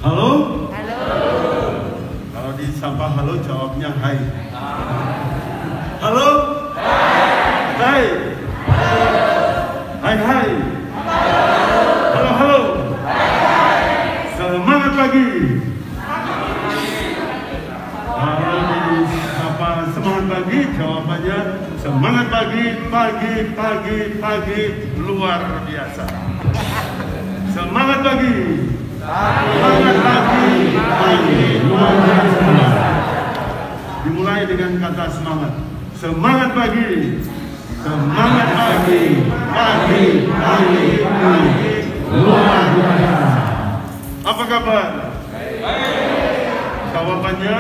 Halo? Halo. Kalau disapa halo jawabnya hai. Halo? Hai. Hai hai. Halo halo. Semangat pagi. Kalau disapa semangat pagi jawabannya semangat pagi, pagi luar biasa. Semangat pagi. Semangat pagi luar biasa. Dimulai dengan kata semangat. Semangat pagi. Semangat pagi luar biasa. Apa kabar? Jawabannya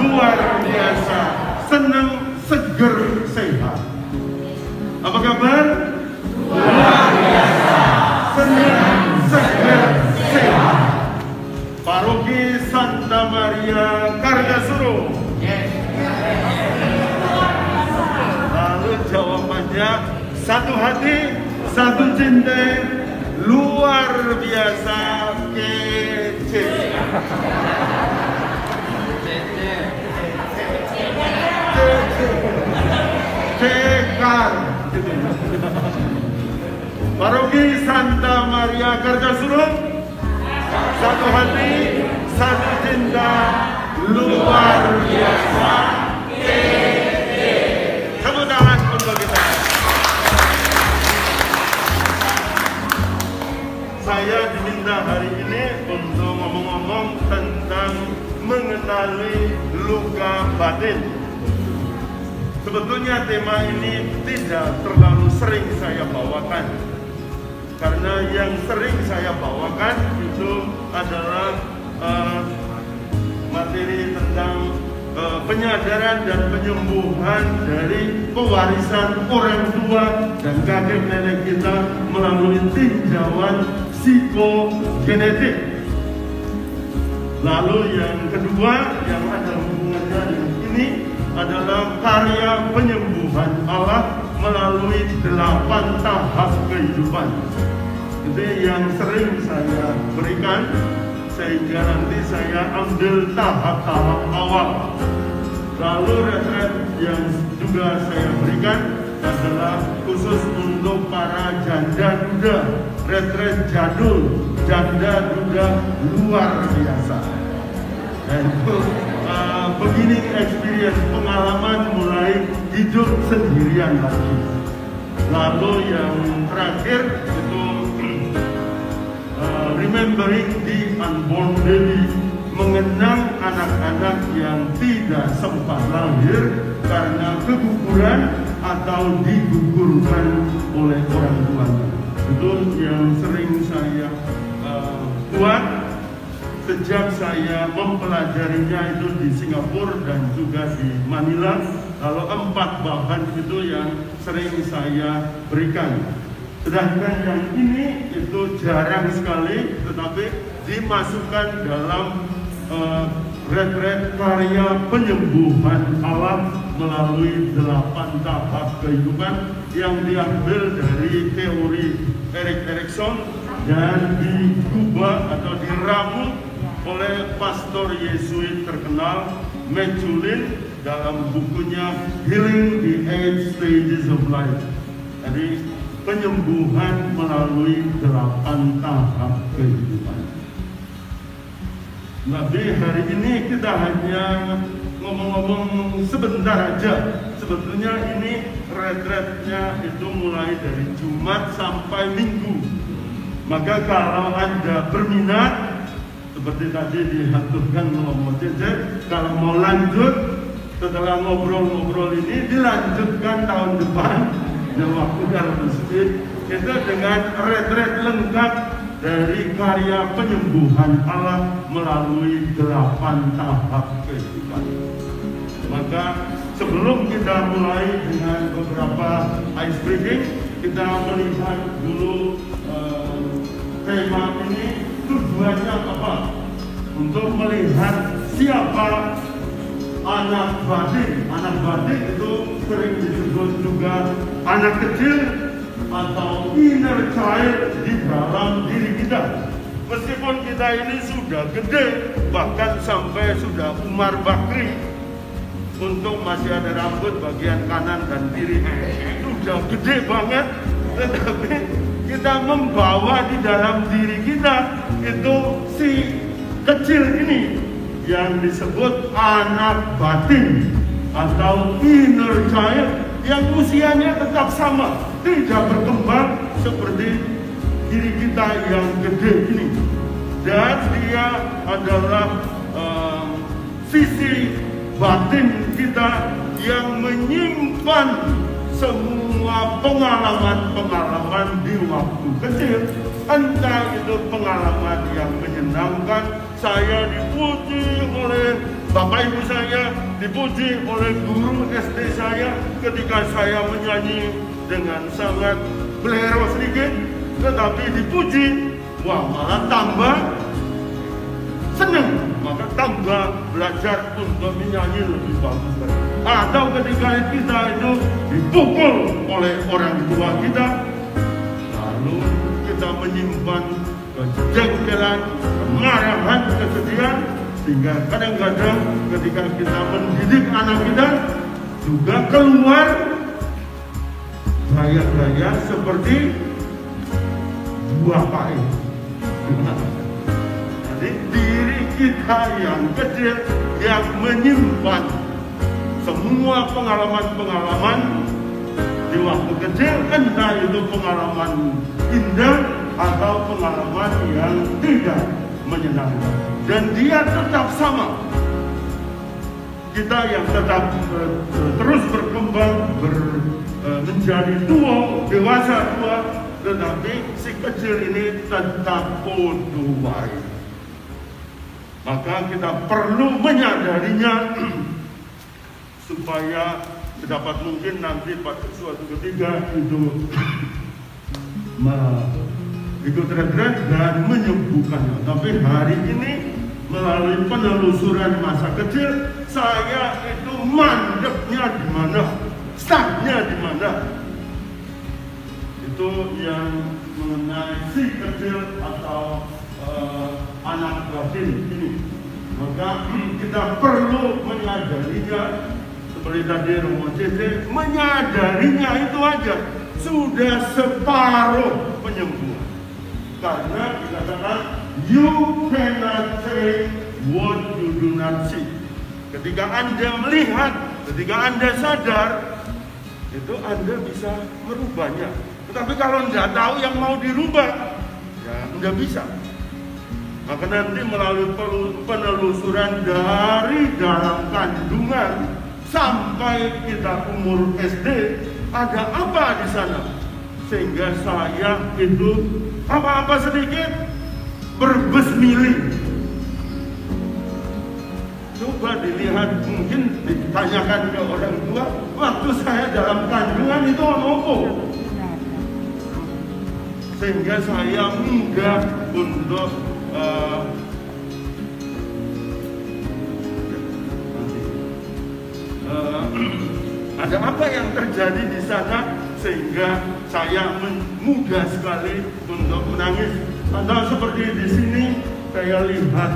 luar biasa. Senang, seger, sehat. Apa kabar? Luar biasa. Senang, seger, sehat. Paroki Santa Maria Kargasuro. Lalu jawabannya satu hati, satu cinta, luar biasa kece. Cekar. Paroki Santa Maria Kargasuro. Satu hati, satu cinta, luar biasa kece. Tepuk tangan untuk kita. Saya diminta hari ini untuk ngomong-ngomong tentang mengenali luka batin. Sebetulnya tema ini tidak terlalu sering saya bawakan, karena yang sering saya bawakan itu adalah materi tentang penyadaran dan penyembuhan dari pewarisan orang tua dan kakek nenek kita melalui tinjauan psikogenetik. Lalu yang kedua yang ada hubungannya dengan ini adalah karya penyembuhan Allah melalui 8 tahap kehidupan. Itu yang sering saya berikan, sehingga nanti saya ambil tahap-tahap awal. Lalu retret yang juga saya berikan adalah khusus untuk para janda duda, retret jadul, janda duda luar biasa. Dan itu beginning experience, pengalaman mulai hidup sendirian lagi. Lalu yang terakhir itu remembering the unborn baby, mengenang anak-anak yang tidak sempat lahir karena keguguran atau digugurkan oleh orang tuanya. Itu yang sering saya buat sejak saya mempelajarinya itu di Singapura dan juga di Manila. Lalu 4 bahan itu yang sering saya berikan. Sedangkan yang ini itu jarang sekali, tetapi dimasukkan dalam retret karya penyembuhan Allah melalui 8 tahap kehidupan yang diambil dari teori Erik Erikson dan digubah atau diramu oleh pastor Yesuit terkenal Meculin dalam bukunya Healing the 8 Stages of Life. Jadi penyembuhan melalui 8 tahap kehidupan. Tapi hari ini kita hanya ngomong-ngomong sebentar aja. Sebetulnya ini retretnya itu mulai dari Jumat sampai Minggu. Maka kalau Anda berminat, seperti tadi diaturkan ngomong jejer, kalau mau lanjut setelah ngobrol-ngobrol ini dilanjutkan tahun depan. Dan waktu kalau sedikit itu dengan retret lengkap dari karya penyembuhan Allah melalui 8 tahap kehidupan. Maka sebelum kita mulai dengan beberapa ice breaking, kita melihat dulu tema ini tujuannya apa? Untuk melihat siapa anak batin. Anak batin itu sering disebut juga anak kecil atau inner child di dalam diri kita. Meskipun kita ini sudah gede, bahkan sampai sudah Umar Bakri, untuk masih ada rambut bagian kanan dan kiri, sudah gede banget, tetapi kita membawa di dalam diri kita itu si kecil ini yang disebut anak batin atau inner child yang usianya tetap sama, tidak berkembang seperti diri kita yang gede ini. Dan dia adalah sisi batin kita yang menyimpan semua pengalaman-pengalaman di waktu kecil. Entah itu pengalaman yang menyenangkan, saya dipuji oleh bapak ibu saya, dipuji oleh guru SD saya ketika saya menyanyi dengan sangat belero sedikit, tetapi dipuji, wah malah tambah senang, maka tambah belajar untuk menyanyi lebih bagus lagi. Atau ketika kita itu dipukul oleh orang tua kita, lalu kita menyimpan kejengkelan, kemarahan, kesedihan, sehingga kadang-kadang ketika kita mendidik anak kita juga keluar gaya-gaya seperti buah pahit. Jadi diri kita yang kecil yang menyimpan semua pengalaman-pengalaman di waktu kecil, entah itu pengalaman indah atau pengalaman yang tidak menyenangkan, dan dia tetap sama. Kita yang tetap terus berkembang, menjadi tua, dewasa tua, tetapi si kecil ini tetap bodoh baik. Maka kita perlu menyadarinya supaya sedapat mungkin nanti pada suatu ketika itu ikut retret dan menyembuhkannya. Tapi hari ini melalui penelusuran masa kecil, saya itu mandeknya di mana, startnya di mana. Itu yang mengenai si kecil atau anak batin ini. Maka kita perlu menyadarinya. Seperti tadi Romo Cece, menyadarinya itu aja sudah separuh penyembuhan. Karena dikatakan you cannot say what you do not see. Ketika Anda melihat, ketika Anda sadar, itu Anda bisa merubahnya. Tetapi kalau Anda tahu yang mau dirubah, ya Anda bisa. Maka nanti melalui penelusuran dari dalam kandungan sampai kita umur SD, ada apa di sana? Sehingga saya itu apa-apa sedikit berbesmili. Coba dilihat, mungkin ditanyakan ke orang tua, waktu saya dalam kandungan itu apa? Sehingga saya mudah untuk ada apa yang terjadi di sana sehingga saya mudah sekali untuk menangis. Atau seperti di sini saya lihat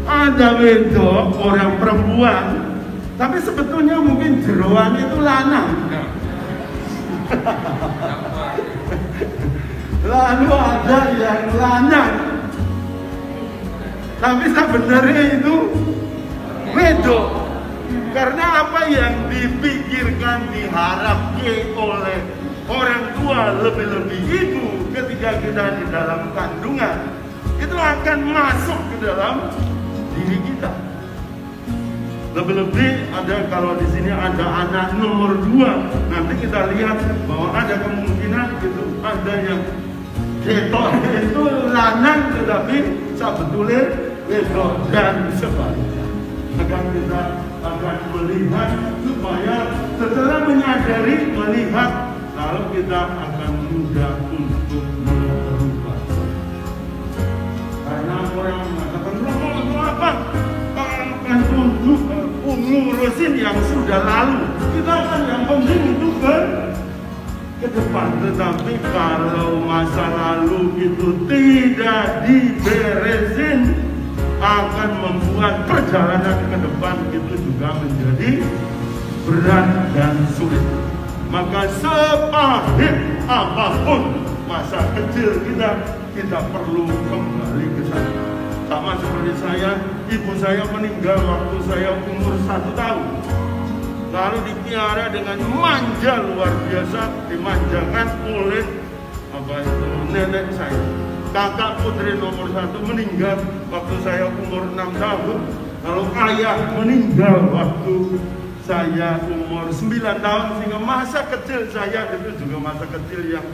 ada wedok orang perempuan, tapi sebetulnya mungkin jeroan itu lanang. Lalu ada yang lanang, tapi sebenarnya itu wedok. Karena apa yang dipikirkan, diharapkan oleh orang tua, lebih-lebih ibu ketika kita di dalam kandungan, itu akan masuk ke dalam diri kita. Lebih-lebih ada, kalau di sini ada anak nomor 2, nanti kita lihat bahwa ada kemungkinan itu ada yang ketok itu lanang tetapi sebetulnya wedok dan sebaliknya. Maka kita akan melihat supaya setelah menyadari, melihat, lalu kita akan mudah untuk berubah. Karena orang mengatakan, itu apa? Akan untuk ngurusin yang sudah lalu. Kita akan yang penting itu ke depan. Tetapi kalau masa lalu itu tidak diberesin, akan membuat perjalanan ke depan itu juga menjadi berat dan sulit. Maka sepahit apapun masa kecil kita perlu kembali ke sana. Sama seperti saya, ibu saya meninggal waktu saya umur 1 tahun. Lalu dipiara dengan manja luar biasa, dimanjakan oleh nenek saya. Kakak putri nomor 1 meninggal waktu saya umur 6 tahun. Lalu ayah meninggal waktu saya umur 9 tahun. Sehingga masa kecil saya itu juga masa kecil yang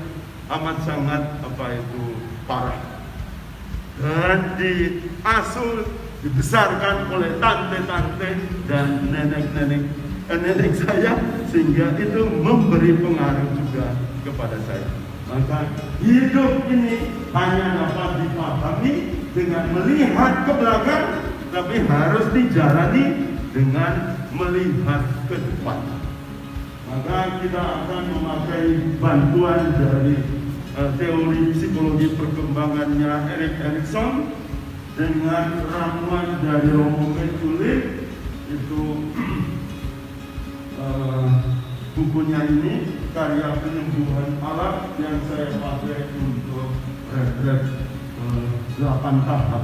amat sangat parah. Dan diasuh, dibesarkan oleh tante-tante dan nenek saya, sehingga itu memberi pengaruh juga kepada saya. Maka hidup ini hanya dapat dipahami dengan melihat ke belakang, tapi harus dijalani dengan melihat ke depan. Maka kita akan memakai bantuan dari teori psikologi perkembangannya Erik Erikson dengan ramuan dari Romo Menculik. Itu bukunya ini karya penyembuhan alat yang saya pakai untuk retret 8 tahap.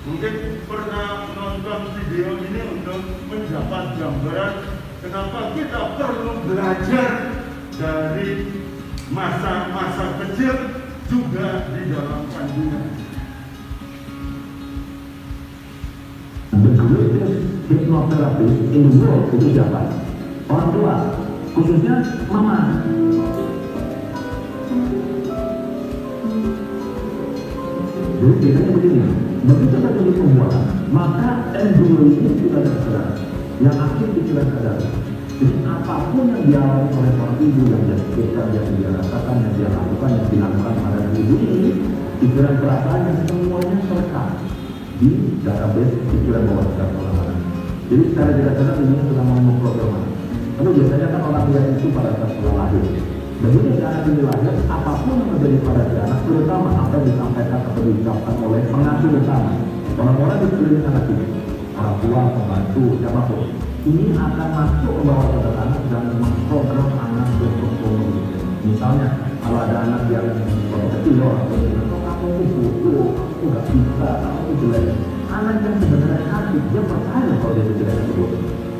Mungkin pernah nonton video ini untuk mendapat gambaran kenapa kita perlu belajar dari masa-masa kecil juga di dalam kandungan. The greatest hypnotherapist in the world itu siapa? Orang tua, khususnya mama. Jadi bedanya begini, begitu terjadi pembuahan, maka embryo ini sudah terserah, yang aktif pikiran sadar. Jadi apapun yang dialami oleh seorang ibu, yang dia pikirkan, yang dia rasakan, yang dia lakukan, yang dilakukan pada ibu ini, pikiran perasaan yang semuanya terekam di database pikiran bawah sadar orang anak. Jadi secara tidak sadar ini sudah mau memprogram. Tapi biasanya kan orang tua itu pada saat setelah lahir. Begitu si anak ini lahir, apapun yang terjadi pada si anak, terutama apa yang disampaikan atau diucapkan oleh pengasuh utama, orang-orang di sekeliling anak ini, orang tua, pembantu, siapapun, ini akan masuk ke bawah sadar anak dan memprogram anak untuk tumbuh. Misalnya, kalau ada anak yang kecil, orang tua bilang, "Oh, kamu itu bodoh, kamu nggak bisa, kamu jelek." Anak yang sebenarnya aktif, dia percaya kalau dia tidak tersebut,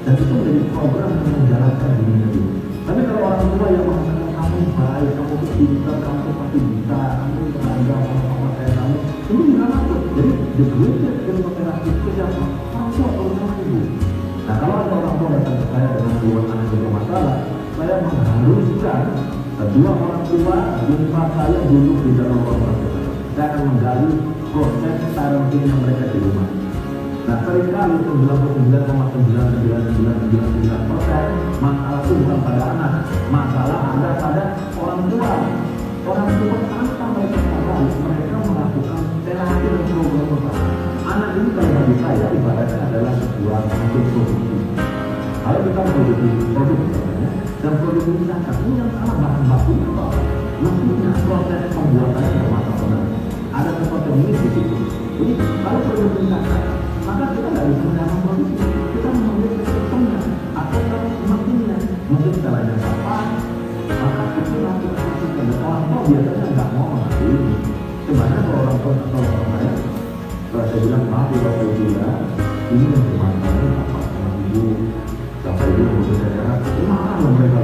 dan itu menjadi program yang menjalankan dirinya dia. Tapi kalau orang tua yang mengatakan kamu baik, kamu itu pintar, kamu pasti bisa, kamu tenaga, sama kayak kamu, ini nggak masuk. Jadi the greatest hypnotherapy itu siapa? Orang tua atau orang ibu. Nah, kalau ada orang tua datang ke saya dengan dua anak yang bermasalah, saya mengharuskan kedua orang tua jumpa saya duduk di dalam ruang saya. Saya akan menggali proses parenting yang mereka di rumah. Nah, seringkali 99,9999% masalah itu bukan pada anak, masalah ada pada orang tua. Orang tua tanpa mereka sadari, mereka melakukan terapi dan program bersama. Anak ini kalau bagi saya ibaratnya adalah sebuah mesin produksi. Kalau kita produksi produk misalnya, dan produk ini sangat yang salah bahan bakunya apa? Mesinnya proses pembuatannya bermacam-macam. Ada sesuatu ini di situ. Jadi kalau produk ini sangat, maka kita tidak bisa menjalankan produksi. Kita memilih sistemnya atau mesinnya. Mungkin caranya apa? Maka itu lakukan sistem. Orang tua biasanya nggak mau mengerti ini. Sebenarnya kalau orang tua atau orang lain, kalau saya bilang maaf ya Bapak Ibu ya, ini yang bermasalah apa sama ibu, Bapak Ibu yang bekerja keras, marah loh mereka.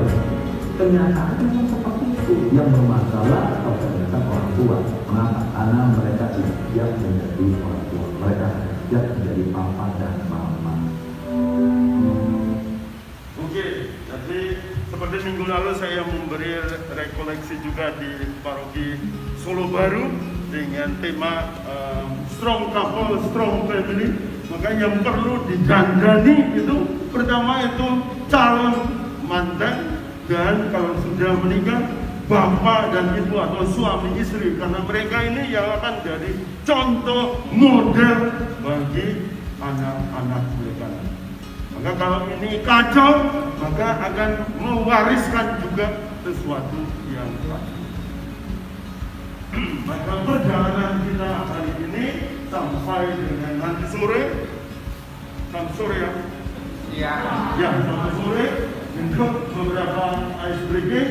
Kenyataannya memang seperti itu. Yang bermasalah atau ternyata orang tua. Mengapa? Karena mereka tidak siap menjadi orang tua. Mereka siap menjadi papa dan mama. Oke, jadi seperti minggu lalu saya memberi rekoleksi juga di paroki Solo Baru dengan tema strong couple, strong family. Maka yang perlu didandani itu pertama itu calon mantan, dan kalau sudah menikah bapak dan ibu atau suami istri, karena mereka ini yang akan jadi contoh model bagi anak-anak mereka. Maka kalau ini kacau, maka akan mewariskan juga sesuatu yang kacau. Maka perjalanan kita hari ini sampai dengan nanti sore, sampai sore ya? Ya, sampai sore untuk beberapa ice breaking,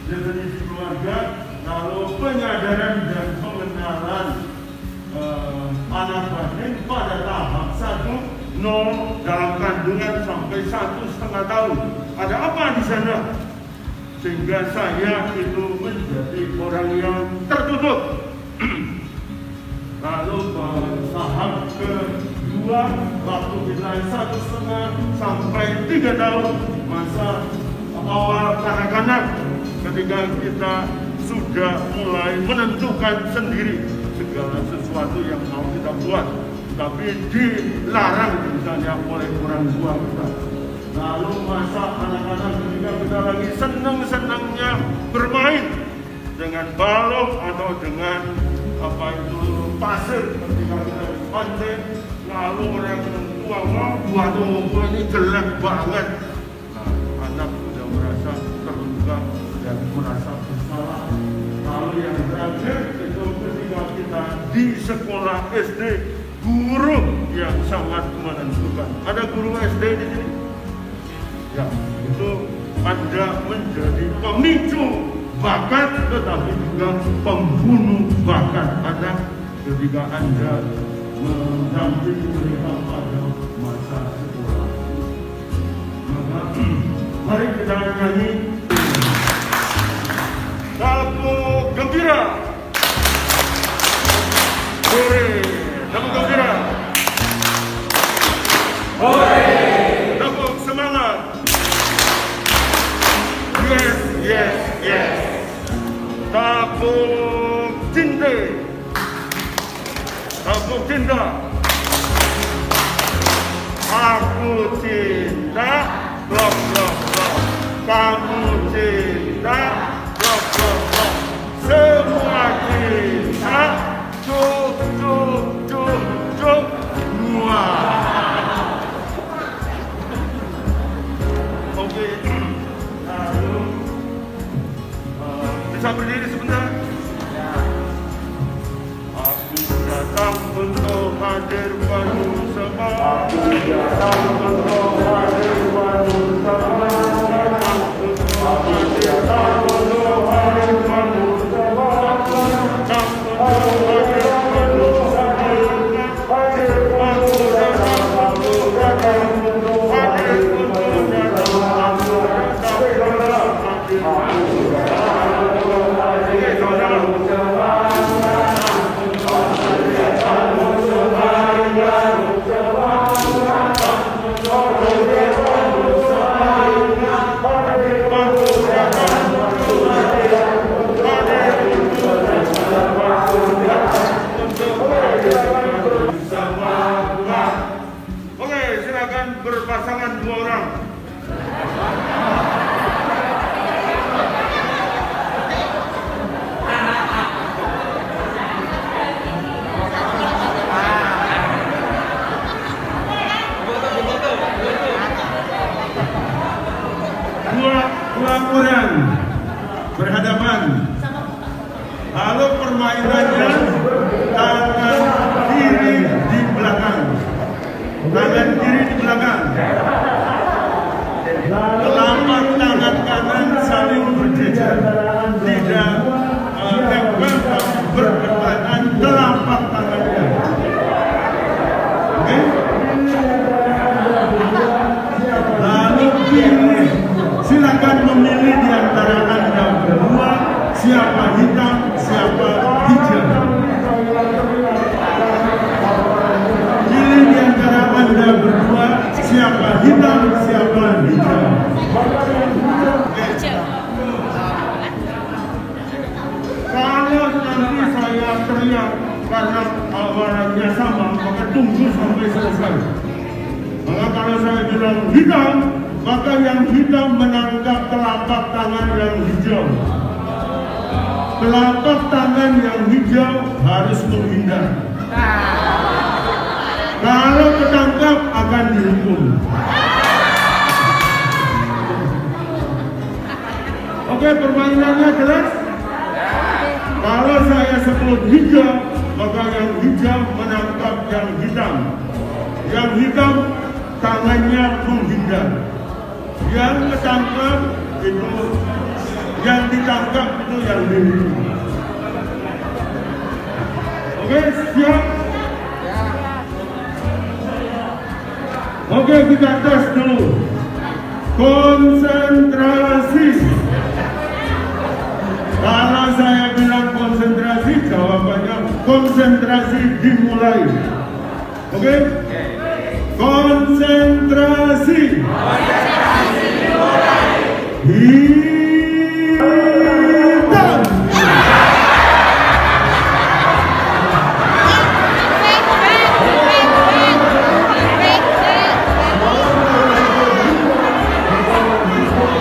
definisi keluarga, lalu penyadaran dan pengenalan anak batin pada tahap 1, 0 dalam kandungan sampai 1,5 tahun. Ada apa di sana? Sehingga saya itu menjadi orang yang tertutup. Lalu tahap kedua, waktu kita 1,5 sampai 3 tahun, masa awal kanak-kanak, ketika kita sudah mulai menentukan sendiri segala sesuatu yang mau kita buat, tapi dilarang misalnya oleh orang tua kita. Lalu masa anak-anak ketika kita lagi senang-senangnya bermain dengan balok atau dengan apa itu pasir ketika kita pantai, lalu orang tua waduh ini jelek banget. Nah, anak sudah merasa terluka dan merasa bersalah. Lalu yang terakhir itu ketika kita di sekolah SD, guru yang sangat menentukan. Ada guru SD di sini? Ya, itu Anda menjadi pemicu bakat, tetapi juga pembunuh bakat anak ketika Anda mendampingi mereka pada masa sekolah. Maka mari kita nyanyi lagu gembira. Hore, lagu gembira. Hore, lagu semangat. Yes, yes, yes. Tabung cinta. Tabung cinta. Aku cinta, blok, blok, blok. Kamu cinta, blok, blok, blok. Semua cinta, cuk, cuk, cuk, cuk. Wah. Oke. Bisa berdiri sebentar? Aku datang untuk hadir padu semua. Aku datang untuk hadir padu semua. Aku datang untuk hadir padu semua. Aku datang untuk hadir padu semua. Aku datang untuk hadir Oke, silakan berpasangan 2 orang. Dua orang berhadapan. Lalu permainannya tangan kiri di belakang. Tangan kiri di belakang. Telapak tangan kanan saling berjejer. Tidak lempar tapi berdekatan telapak tangannya. Oke? Lalu kiri. Silakan memilih di antara Anda berdua siapa hitam, siapa hijau. Pilih di antara Anda berdua siapa hitam, siapa hijau. Kalau nanti saya teriak karena warnanya sama, maka tunggu sampai selesai. Maka kalau saya bilang hitam, maka yang hitam menangkap telapak tangan yang hijau. Telapak tangan yang hijau harus menghindar. Kalau ketangkap akan dihukum. Oke, permainannya jelas? Kalau saya sebut hijau, maka yang hijau menangkap yang hitam. Yang hitam tangannya menghindar. Yang ketangkap itu, yang ditangkap itu yang dihukum. Oke, siap? Oke, kita tes dulu. Konsentrasi. Kalau saya bilang konsentrasi, jawabannya konsentrasi dimulai. Oke? Konsentrasi. Konsentrasi dimulai. Hitam.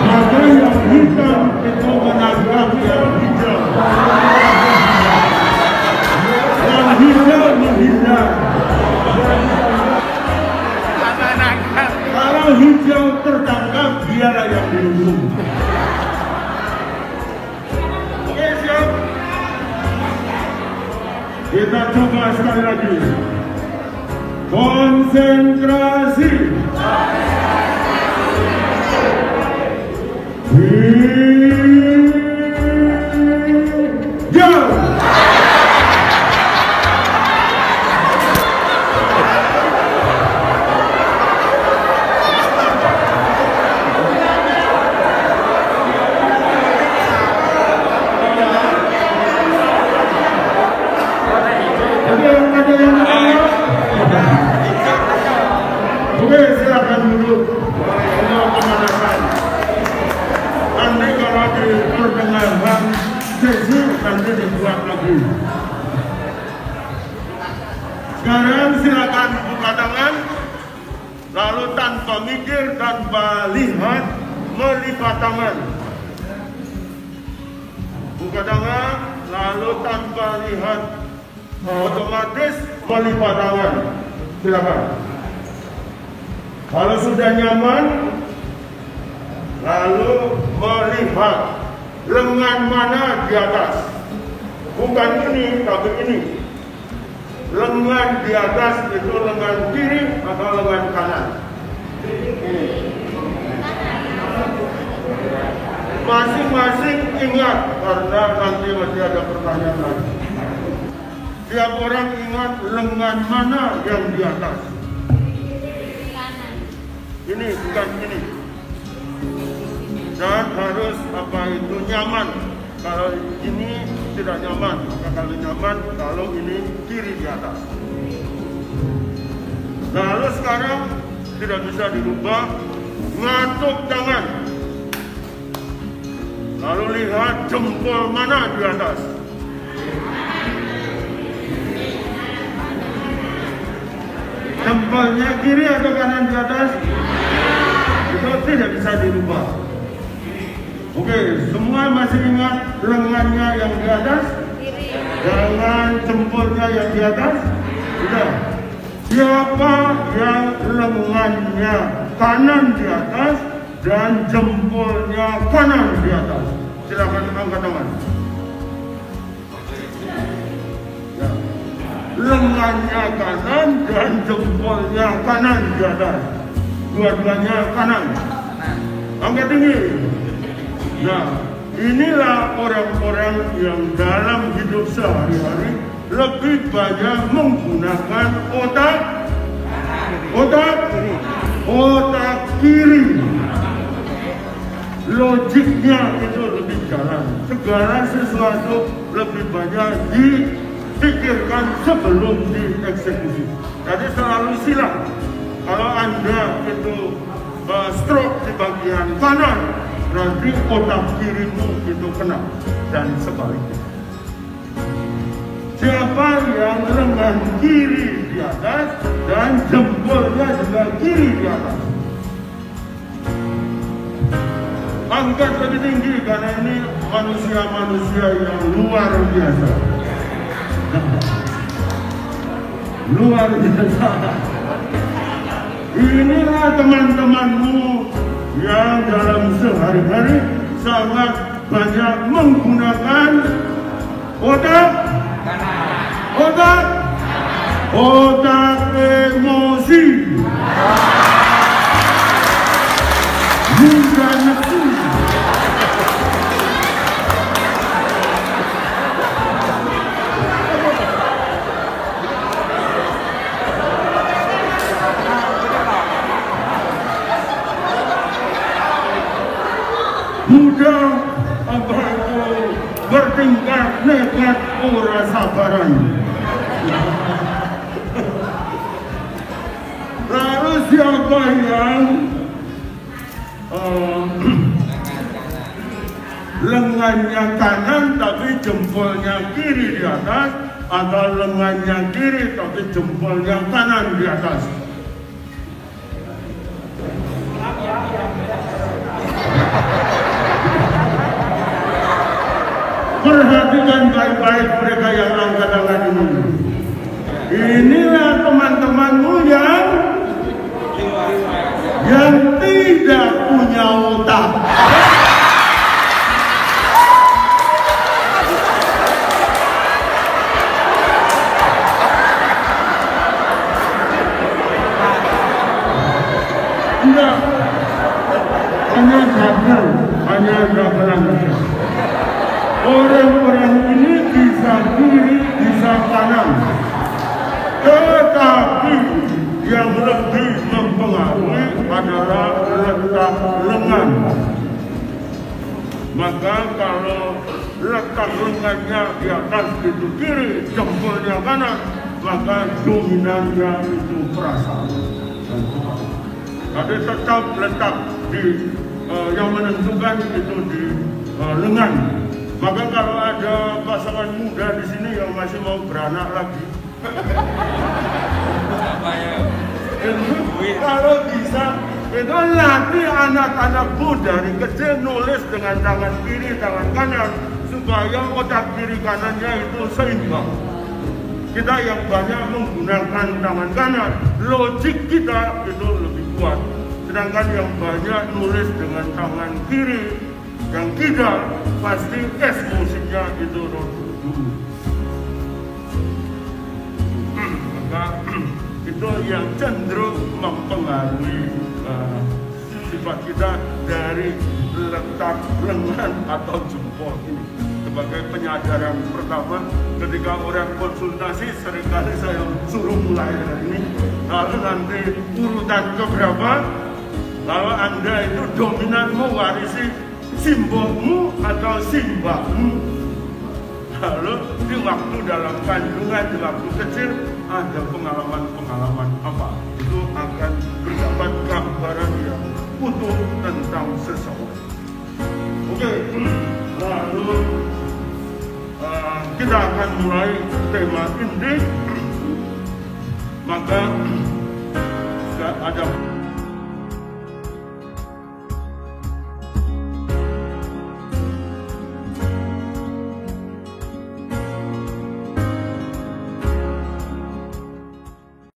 Maka yang hitam itu menangkap yang hijau. Yang hijau menghindar. Kalau hijau tertangkap, dialah yang dihukum. Oke, siap? Kita coba sekali lagi. Konsentrasi. Hijau. Oke, silakan duduk. Untuk pemanasan. Nanti kalau di pertengahan sesi nanti dibuat lagi. Sekarang silakan buka tangan, lalu tanpa mikir, tanpa lihat, melipat tangan. Buka tangan, lalu tanpa lihat, otomatis melipat tangan. Silakan. Kalau sudah nyaman, lalu melihat lengan mana di atas. Bukan ini, tapi ini. Lengan di atas itu lengan kiri atau lengan kanan. Ini. Masing-masing ingat, karena nanti masih ada pertanyaan lagi. Tiap orang ingat lengan mana yang di atas. Ini bukan ini. Dan harus apa itu nyaman. Kalau ini tidak nyaman, maka kalau nyaman, kalau ini kiri di atas. Lalu sekarang tidak bisa dirubah, ngatuk tangan. Lalu lihat jempol mana di atas. Jempolnya kiri atau kanan di atas? Itu tidak bisa dirubah. Oke, semua masih ingat lengannya yang di atas? Jangan jempolnya yang di atas? Sudah. Siapa yang lengannya kanan di atas dan jempolnya kanan di atas? Silakan angkat tangan. Ya. Lengannya kanan dan jempolnya kanan di atas. Dua-duanya kanan. Angkat tinggi. Nah, inilah orang-orang yang dalam hidup sehari-hari lebih banyak menggunakan otak kiri. Logiknya itu lebih jalan. Segala sesuatu lebih banyak dipikirkan sebelum dieksekusi. Jadi selalu silang. Kalau Anda itu stroke di bagian kanan, nanti otak kirimu itu kena, dan sebaliknya. Siapa yang lengan kiri di atas dan jempolnya juga kiri di atas? Angkat lebih tinggi karena ini manusia-manusia yang luar biasa. Luar biasa. Inilah teman-temanmu yang dalam sehari-hari sangat banyak menggunakan otak emosi, mudah nafsu. Mudah bertingkah nekat ora sabaran. Lalu siapa yang lengannya kanan tapi jempolnya kiri di atas, atau lengannya kiri tapi jempolnya kanan di atas? Perhatikan baik-baik mereka yang angkat tangan ini. Inilah teman-temanmu yang tidak punya otak. Enggak, hanya gagal. Orang-orang ini bisa kiri, bisa kanan, tetapi yang lebih mempengaruhi adalah letak lengan. Maka kalau letak lengannya di atas itu kiri, jempolnya kanan, maka dominannya itu perasaan. Tapi tetap letak di yang menentukan itu di lengan. Maka kalau ada pasangan muda di sini yang masih mau beranak lagi, kalau bisa itu latih anak-anak muda dari kecil nulis dengan tangan kiri, tangan kanan, supaya otak kiri kanannya itu seimbang. Kita yang banyak menggunakan tangan kanan, logik kita itu lebih kuat. Sedangkan yang banyak nulis dengan tangan kiri, yang tidak, pasti emosinya itu dulu. Maka itu yang cenderung mempengaruhi sifat kita dari letak lengan atau jempol ini. Sebagai penyadaran pertama, ketika orang konsultasi seringkali saya suruh mulai dari ini, lalu nanti urutan keberapa, kalau Anda itu dominan mewarisi simbolmu atau simbahmu. Lalu di waktu dalam kandungan, di waktu kecil, ada pengalaman-pengalaman apa? Itu akan berdapat gambaran yang utuh tentang seseorang. Oke, lalu kita akan mulai tema inti. Maka ada